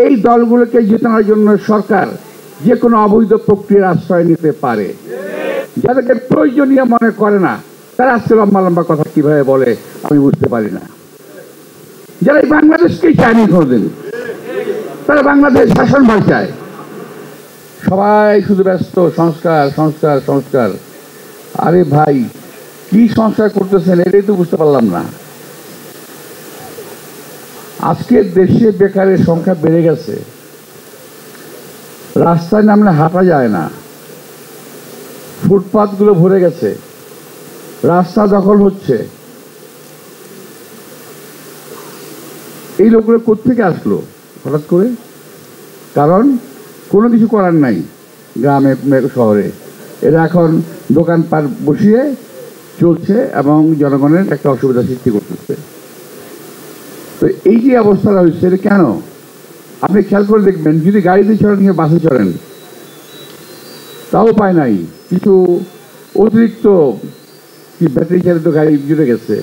এই দলগুলোকে জেতানোর জন্য সরকার যে কোনো অবৈধ প্রক্রিয়ার আশ্রয় নিতে পারে। যাদেরকে প্রয়োজনীয় মনে করে না তারা আজকে লম্বা লম্বা কথা কিভাবে বলে আমি বুঝতে পারি না। যারা এই বাংলাদেশকেই চায়নি কোনোদিন, তারা বাংলাদেশ শাসনভার চায়। সবাই শুধু ব্যস্ত সংস্কার সংস্কার সংস্কার। আরে ভাই, কি সংস্কার করতেছেন এটাই তো বুঝতে পারলাম না। আজকে দেশে বেকারের সংখ্যা বেড়ে গেছে, রাস্তায় নামলে হাঁটা যায় না, ফুটপাথগুলো ভরে গেছে, রাস্তা দখল হচ্ছে। এই লোকগুলো কোত্থেকে আসলো হঠাৎ করে? কারণ কোনো কিছু করার নাই গ্রামে শহরে। এরা এখন দোকানপাট বসিয়ে চলছে এবং জনগণের একটা অসুবিধা সৃষ্টি করতেছে। তো এই যে অবস্থাটা হচ্ছে এটা কেন? আপনি খেয়াল করে দেখবেন, যদি গাড়িতে চড়েন কিংবা বাসে চড়েন তাও উপায় নাই, কিছু অতিরিক্ত কি ব্যাটারি চালিত গাড়ি জুড়ে গেছে,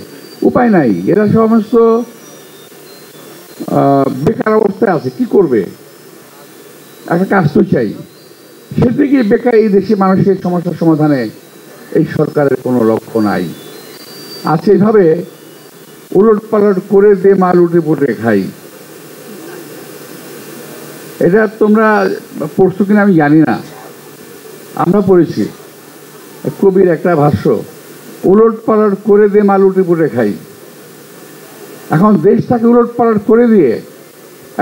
উপায় নাই। এরা সমস্ত বেকার অবস্থায় আছে, কি করবে? একটা কাজ তো চাই। সেদিকে বেকার এই দেশে মানুষের সমস্যার সমাধানে এই সরকারের কোনো লক্ষ্য নাই। আছে এইভাবে উলট পালট করে দে মাল উঠে পুটে খাই। এটা তোমরা পড়ছো কিনা আমি জানি না, আমরা পড়েছি কবির একটা ভাষ্য, উলট পালট করে দে মাল উঠে পুটে খাই। এখন দেশটাকে উলট পালট করে দিয়ে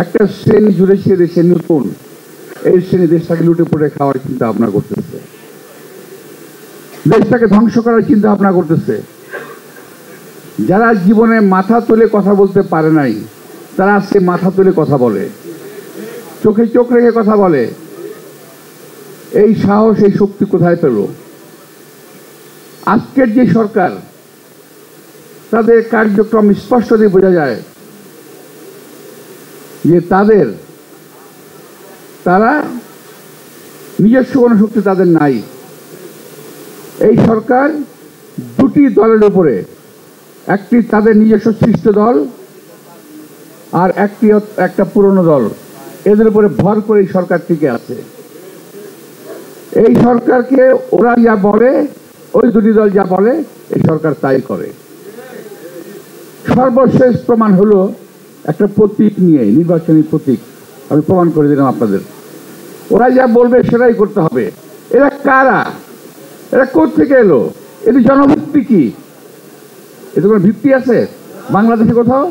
একটা শ্রেণী জুড়েছে দেশে নতুন, এই শ্রেণী দেশটাকে লুটে পুটে খাওয়ার চিন্তা ভাবনা করতেছে, দেশটাকে ধ্বংস করার চিন্তা ভাবনা করতেছে। যারা জীবনে মাথা তুলে কথা বলতে পারে নাই তারা আজকে মাথা তুলে কথা বলে, চোখে চোখ রেখে কথা বলে। এই সাহস এই শক্তি কোথায় পেল? আজকের যে সরকার, তাদের কার্যক্রম স্পষ্টতই বোঝা যায় যে তারা নিজস্ব কোনো শক্তি তাদের নাই। এই সরকার দুটি দলের উপরে, একটি তাদের নিজস্ব সৃষ্ট দল আর একটা পুরনো দল, এদের উপরে ভর করে এই সরকার টিকে আছে। এই সরকারকে ওরা যা বলে, ওই দুটি দল যা বলে এই সরকার তাই করে। সর্বশেষ প্রমাণ হলো একটা প্রতীক নিয়ে, নির্বাচনী প্রতীক। আমি প্রমাণ করে দিলাম আপনাদের। ওরা যা বলবে সেটাই করতে হবে। এরা কারা? এরা কোত্থেকে এলো? এটি জনভিত্তি কি? এতে কোনো ভিত্তি আছে বাংলাদেশে কোথাও?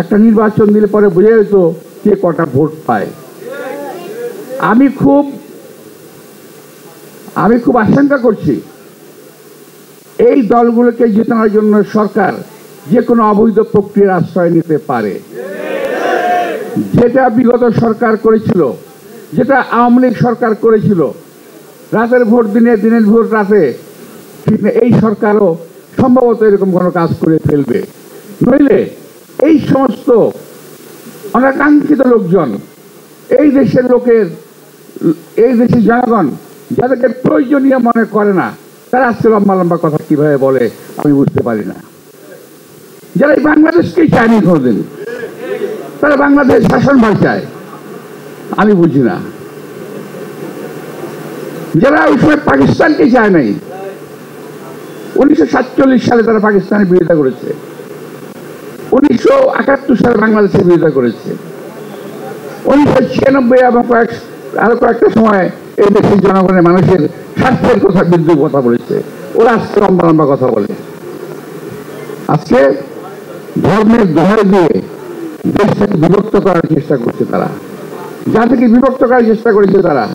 একটা নির্বাচন দিলে পরে বোঝা যেত কে কটা ভোট পায়। আমি খুব আশঙ্কা করছি এই দলগুলোকে জেতানোর জন্য সরকার যে কোনো অবৈধ প্রক্রিয়ার আশ্রয় নিতে পারে। যেটা বিগত সরকার করেছিল, যেটা আওয়ামী লীগ সরকার করেছিল, রাতের ভোট দিনে, দিনের ভোট রাতে, ঠিক না? এই সরকারও সম্ভবত এরকম কোনো কাজ করে ফেলবে। নইলে এই সমস্ত অনাকাঙ্ক্ষিত লোকজন, এই দেশের জনগণ যাদেরকে প্রয়োজনীয় মনে করে না তারা আজকে লম্বা লম্বা কথা কিভাবে বলে আমি বুঝতে পারি না। যারা এই বাংলাদেশকেই চায়নি কোনোদিন, তারা বাংলাদেশ শাসনভার চায়, আমি বুঝি না। যারা ওই সময় পাকিস্তানকে চায় নাই, 1947 সালে তারা পাকিস্তানের বিরোধিতা করেছে, 1971 সালে বাংলাদেশের বিরোধিতা করেছে, 1996 এবং আরো কয়েকটা সময় এই দেশের জনগণের মানুষের স্বার্থের বিরুদ্ধে কথা বলেছে। ওরা আজকে লম্বা লম্বা কথা বলে। আজকে ধর্মের দোহাই দিয়ে দেশটাকে বিভক্ত করার চেষ্টা করছে তারা, যাদেরকে বিভক্ত করার চেষ্টা করেছে তারা।